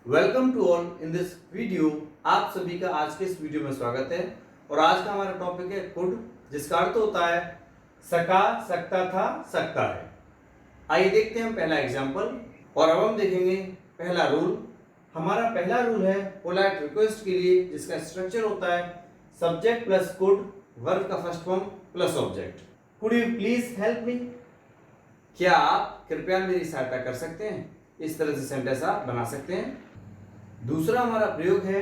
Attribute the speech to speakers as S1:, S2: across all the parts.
S1: Welcome to all in this video. आप सभी का आज के इस वीडियो में स्वागत है। और आज का हमारा टॉपिक है कुड, जिसका अर्थ होता है सका, सकता था, सकता है। आइए देखते हैं हम पहला एग्जाम्पल और अब हम देखेंगे पहला रूल। हमारा पहला रूल है पोलाइट रिक्वेस्ट के लिए, जिसका स्ट्रक्चर होता है सब्जेक्ट प्लस कुड, वर्ब का first form plus object. Could you please help me? क्या आप कृपया मेरी सहायता कर सकते हैं? इस तरह से सेंटेंस आप बना सकते हैं। दूसरा हमारा प्रयोग है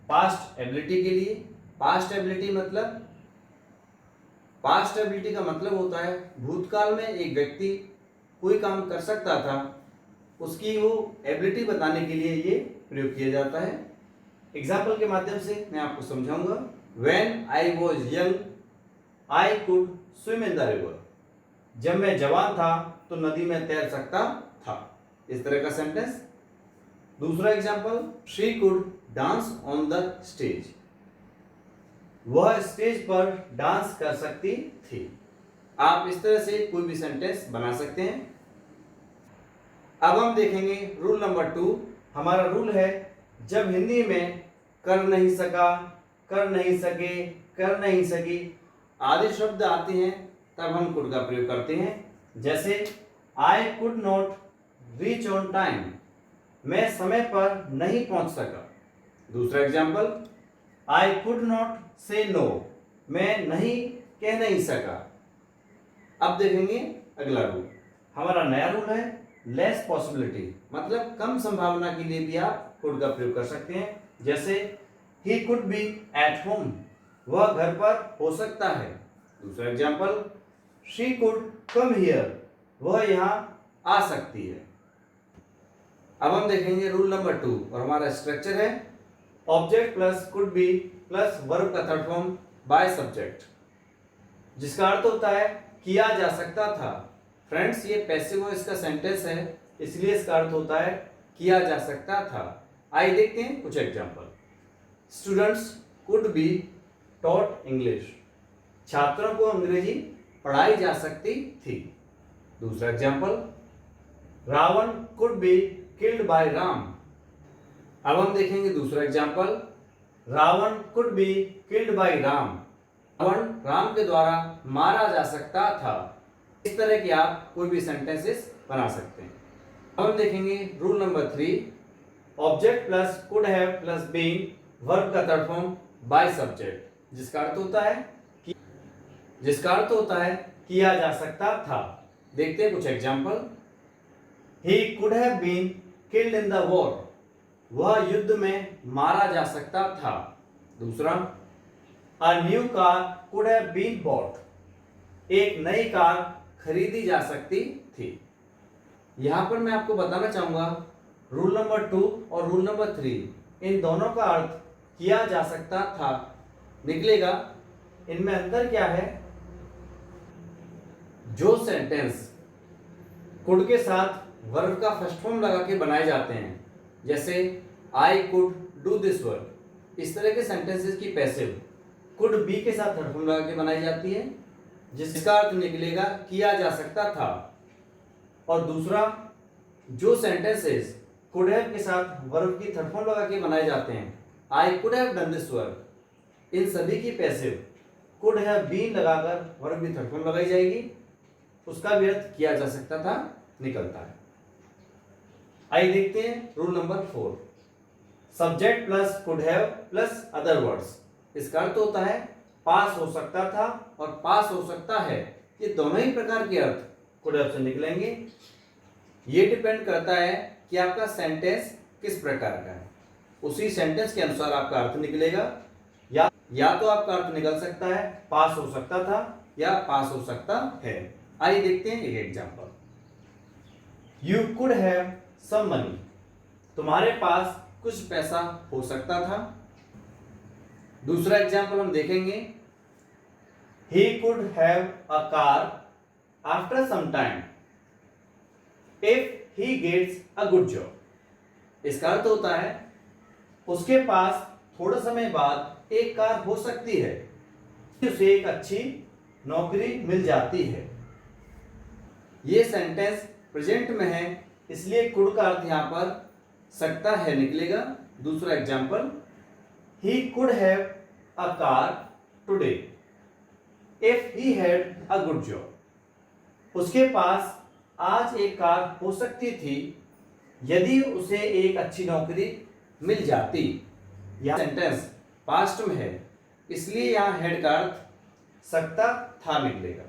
S1: पास्ट एबिलिटी के लिए। पास्ट एबिलिटी का मतलब होता है भूतकाल में एक व्यक्ति कोई काम कर सकता था, उसकी वो एबिलिटी बताने के लिए ये प्रयोग किया जाता है। एग्जाम्पल के माध्यम से मैं आपको समझाऊंगा। When I was young, I could swim in the river. जब मैं जवान था तो नदी में तैर सकता था। इस तरह का सेंटेंस। दूसरा example, she could dance on the stage. वह स्टेज पर डांस कर सकती थी। आप इस तरह से कोई भी सेंटेंस बना सकते हैं। अब हम देखेंगे रूल नंबर 2। हमारा रूल है जब हिंदी में कर नहीं सका, कर नहीं सके, कर नहीं सकी आदि शब्द आते हैं तब हम कुड का प्रयोग करते हैं। जैसे I could not reach on time, मैं समय पर नहीं पहुंच सका। दूसरा एग्जाम्पल, आई कुड नॉट से नो, मैं नहीं कह नहीं सका। अब देखेंगे अगला रूल। हमारा नया रूल है लेस पॉसिबिलिटी, मतलब कम संभावना के लिए भी आप कुड का प्रयोग कर सकते हैं। जैसे he could be at home, वह घर पर हो सकता है। दूसरा example, she could come here, वह यहाँ आ सकती है। अब हम देखेंगे रूल नंबर 2 और हमारा स्ट्रक्चर है object plus could be plus verb का थर्ड फॉर्म बाय सब्जेक्ट, जिसका अर्थ होता है किया जा सकता था। फ्रेंड्स, ये पैसिव वॉइस का सेंटेंस है, इसलिए इसका अर्थ होता है किया जा सकता था। आइए देखते हैं कुछ example. Students could be taught English, छात्रों को अंग्रेजी पढ़ाई जा सकती थी। दूसरा example, Ravan could be killed by Ram. अब हम देखेंगे दूसरा example, Ravan could be killed by Ram, Ravan Ram के द्वारा मारा जा सकता था। इस तरह के आप कोई भी सेंटेंसेस बना सकते हैं। अब हम देखेंगे rule number 3, object plus could have plus being, verb का थर्ड फॉर्म बाय सब्जेक्ट, जिसका अर्थ होता है किया जा सकता था। देखते हैं कुछ example. He could have been killed in the war, वह युद्ध में मारा जा सकता था। दूसरा, A new car could have been bought, एक नई कार खरीदी जा सकती थी। यहां पर मैं आपको बताना चाहूंगा रूल नंबर 2 और रूल नंबर 3, इन दोनों का अर्थ किया जा सकता था निकलेगा। इनमें अंतर क्या है? जो सेंटेंस कुड के साथ वर्ब का फर्स्ट फॉर्म लगा के बनाए जाते हैं, जैसे I could do this work, इस तरह के सेंटेंसेस की पैसिव कुड बी के साथ थर्ड फॉर्म लगा के बनाई जाती है, जिसका अर्थ निकलेगा किया जा सकता था। और दूसरा, जो सेंटेंसेस कुड हैव के साथ वर्ब की थर्ड फॉर्म लगा के बनाए जाते हैं, I could have done this work, इन सभी की पैसिव कुड हैव बीन लगाकर वर्ब की थर्ड फॉर्म लगाई जाएगी, उसका भी अर्थ किया जा सकता था निकलता है। आइए देखते हैं rule number 4, subject plus could have plus other words. इसका अर्थ होता है पास हो सकता था और पास हो सकता है, ये दोनों ही प्रकार के अर्थ कुड हैव से निकलेंगे। ये डिपेंड करता है कि आपका सेंटेंस किस प्रकार का है, उसी सेंटेंस के अनुसार आपका अर्थ निकलेगा। या तो आपका अर्थ निकल सकता है पास हो सकता था या पास हो सकता है। आइए देखते हैं एक example. You could have some money, तुम्हारे पास कुछ पैसा हो सकता था। दूसरा एग्जांपल हम देखेंगे, he could have a car after some time if he gets a good job. इसका अर्थ होता है उसके पास थोड़ा समय बाद एक कार हो सकती है, उसे एक अच्छी नौकरी मिल जाती है। यह सेंटेंस प्रेजेंट में है, इसलिए कुड का अर्थ यहां पर सकता है निकलेगा। दूसरा example, he could have a car today if he had a good job. उसके पास आज एक कार हो सकती थी यदि उसे एक अच्छी नौकरी मिल जाती। यह सेंटेंस पास्ट में है, इसलिए यहाँ हेड का अर्थ सकता था निकलेगा।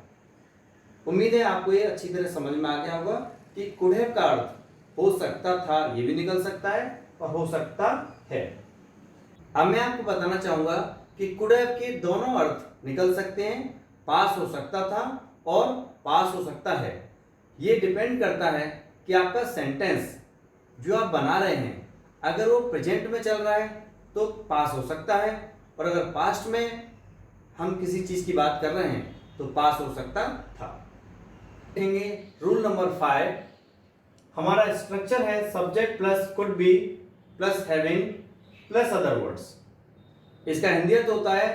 S1: उम्मीद है आपको ये अच्छी तरह समझ में आ गया होगा कि कुड हैव का अर्थ हो सकता था, ये भी निकल सकता है और हो सकता है। अब मैं आपको बताना चाहूंगा कि कुड हैव के दोनों अर्थ निकल सकते हैं, पास हो सकता था और पास हो सकता है। ये डिपेंड करता है कि आपका सेंटेंस जो आप बना रहे हैं, अगर वो प्रेजेंट में चल रहा है तो पास हो सकता है, और अगर पास्ट में हम किसी चीज की बात कर रहे हैं तो पास हो सकता था। देखेंगे रूल नंबर 5। हमारा स्ट्रक्चर है subject plus could be plus having plus other words. इसका हिंदी अर्थ होता है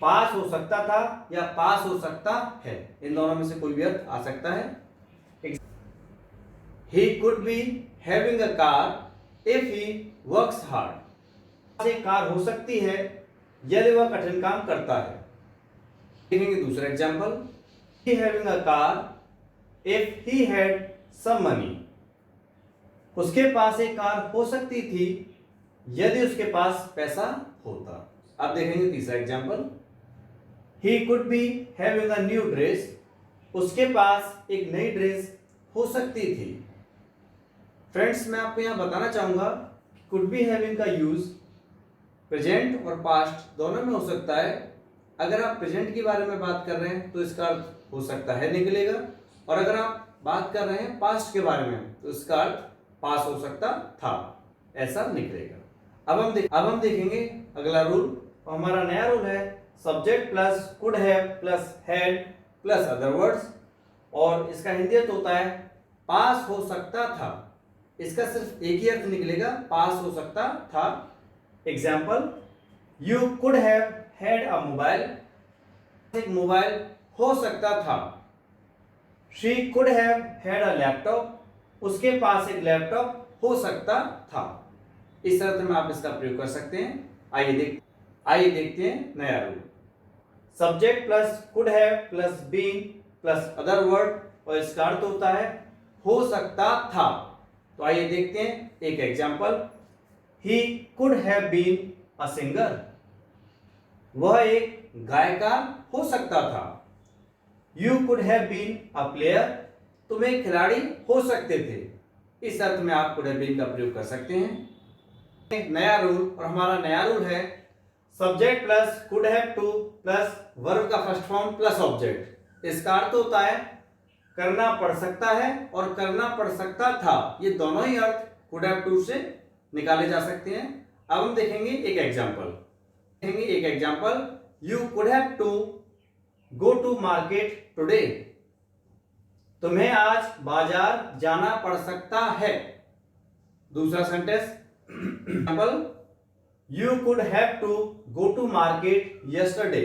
S1: पास हो सकता था या पास हो सकता है, इन दोनों में से कोई भी अर्थ आ सकता है। He could be having a car if he works hard। एक कार हो सकती है यदि वह कठिन काम करता है। देखेंगे दूसरा example, he having a car if he had some money। उसके पास एक कार हो सकती थी यदि उसके पास पैसा होता। अब देखेंगे तीसरा example, he could be having a new dress। उसके पास एक नई ड्रेस हो सकती थी। फ्रेंड्स, मैं आपको यहाँ बताना चाहूंगा कुड बी हैविंग का यूज प्रेजेंट और पास्ट दोनों में हो सकता है। अगर आप प्रेजेंट के बारे में बात कर रहे हैं तो इसका अर्थ हो सकता है निकलेगा, और अगर आप बात कर रहे हैं पास्ट के बारे में तो इसका अर्थ पास हो सकता था, ऐसा निकलेगा। अब हम देखेंगे अगला रूल। हमारा नया रूल है subject plus could have plus had plus other words, और इसका हिंदी अर्थ होता है पास हो सकता था। इसका सिर्फ एक ही अर्थ निकलेगा, पास हो सकता था। Example, you could have had a mobile. एक मोबाइल हो सकता था। She could have had a laptop. उसके पास एक लैपटॉप हो सकता था। इस अर्थ में आप इसका प्रयोग कर सकते हैं। आइए देखते हैं नया rule. Subject plus could have plus been plus other word, और इसका अर्थ होता है हो सकता था। तो आइए देखते हैं एक example, he could have been a singer. वह एक गायकार हो सकता था। You could have been a player. तुम एक खिलाड़ी हो सकते थे। इस अर्थ में आप कुड हैव बीन का प्रयोग कर सकते हैं। नया रूल, और हमारा नया रूल है subject plus could have two plus verb का फर्स्ट फॉर्म प्लस ऑब्जेक्ट। इसका अर्थ होता है करना पड़ सकता है और करना पड़ सकता था। ये दोनों ही अर्थ कुड हैव टू से निकाले जा सकते हैं। अब हम देखेंगे एक example, you could have to go to market today. तुम्हें आज बाजार जाना पड़ सकता है। दूसरा sentence, example, you could have to go to market yesterday.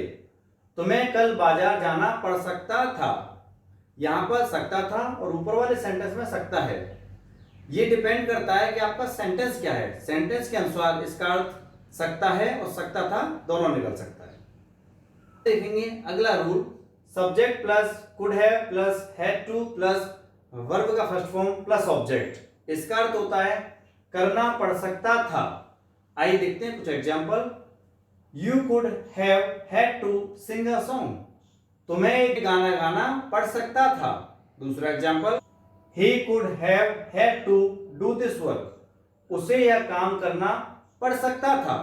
S1: तुम्हें कल बाजार जाना पड़ सकता था। यहां पर सकता था और ऊपर वाले सेंटेंस में सकता है। ये डिपेंड करता है कि आपका सेंटेंस क्या है। सेंटेंस के अनुसार इसका अर्थ सकता है और सकता था दोनों निकल सकता है। देखेंगे अगला rule, subject plus could have plus had two plus verb का फर्स्ट फॉर्म प्लस ऑब्जेक्ट। इसका अर्थ होता है करना पड़ सकता था। आइए देखते हैं कुछ example, you could have had to sing a song. तुम्हें एक गाना गाना पड़ सकता था। दूसरा example, he could have had to do this work. उसे यह काम करना पड़ सकता था।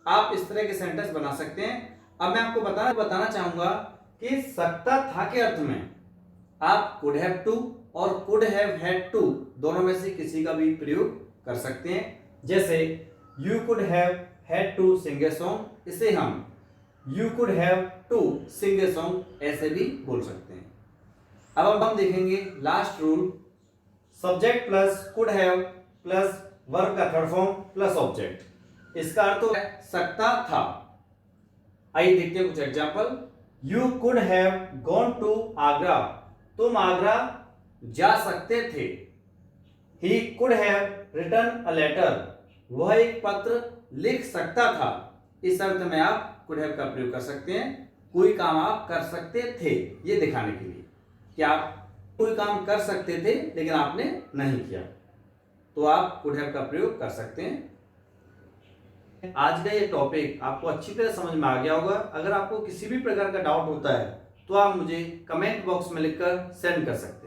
S1: आप इस तरह के सेंटेंस बना सकते हैं। अब मैं आपको बताना चाहूंगा कि सकता था के अर्थ में आप कुड हैव टू और कुड हैव हैड टू दोनों में से किसी का भी प्रयोग कर सकते हैं। जैसे you could have had to sing a song, इसे हम you could have to sing a song ऐसे भी बोल सकते हैं। अब हम देखेंगे last rule, subject plus could have plus verb का थर्ड फॉर्म प्लस ऑब्जेक्ट। इसका अर्थ है सकता था। आइए देखते हैं कुछ example, you could have gone to Agra. तुम आगरा जा सकते थे। He could have written a letter, वह एक पत्र लिख सकता था, इस अर्थ में आप कुड हैव का प्रयोग कर सकते हैं। कोई काम आप कर सकते थे, ये दिखाने के लिए कि आप कोई काम कर सकते थे लेकिन आपने नहीं किया, तो आप कुड हैव का प्रयोग कर सकते हैं। आज का ये टॉपिक आपको अच्छी तरह समझ में आ गया होगा। अगर आपको किसी भी प्रकार का डाउट होता है तो आप मुझे कमेंट बॉक्स में लिखकर सेंड कर सकते हैं।